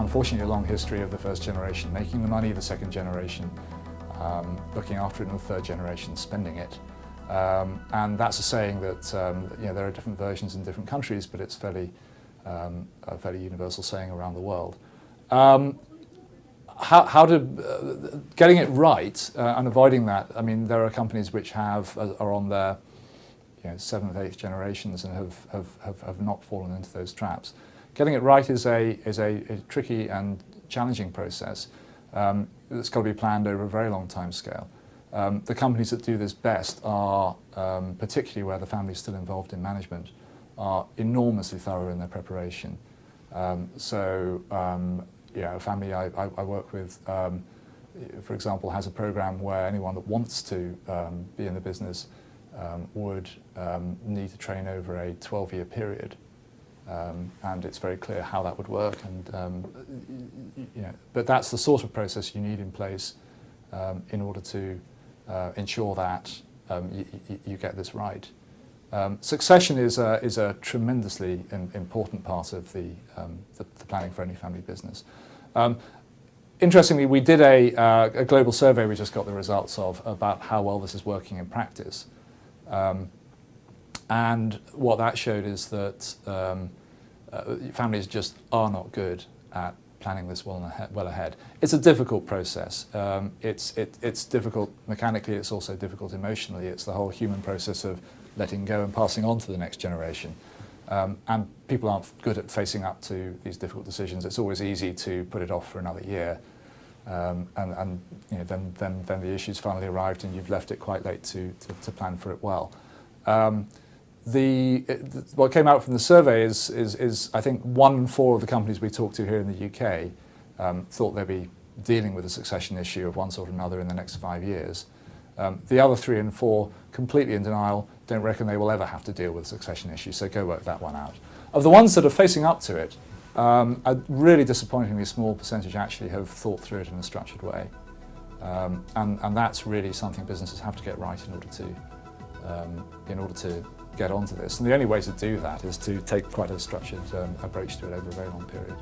unfortunately a long history of the first generation making the money, the second generation looking after it, and the third generation spending it. And that's a saying that there are different versions in different countries, but it's a fairly universal saying around the world. Getting it right and avoiding that. I mean, there are companies which are on their seventh, eighth generations and have not fallen into those traps. Getting it right is a tricky and challenging process. It's got to be planned over a very long time scale. The companies that do this best are, particularly where the family is still involved in management, are enormously thorough in their preparation. A family I work with, for example, has a program where anyone that wants to be in the business would need to train over a 12-year period. And it's very clear how that would work. But that's the sort of process you need in place in order to ensure that you get this right. Succession is a tremendously important part of the planning for any family business. Interestingly, we did a global survey we just got the results of about how well this is working in practice. And what that showed is that families just are not good at planning this well ahead. It's a difficult process. It's difficult mechanically, it's also difficult emotionally. It's the whole human process of letting go and passing on to the next generation. And people aren't good at facing up to these difficult decisions. It's always easy to put it off for another year. Then the issue's finally arrived and you've left it quite late to plan for it well. What came out from the survey is I think 1 in 4 of the companies we talked to here in the UK thought they'd be dealing with a succession issue of one sort or another in the next 5 years. The other 3 in 4, completely in denial, don't reckon they will ever have to deal with a succession issue, so go work that one out. Of the ones that are facing up to it, a really disappointingly small percentage actually have thought through it in a structured way. And that's really something businesses have to get right in order to get onto this. And the only way to do that is to take quite a structured approach to it over a very long period.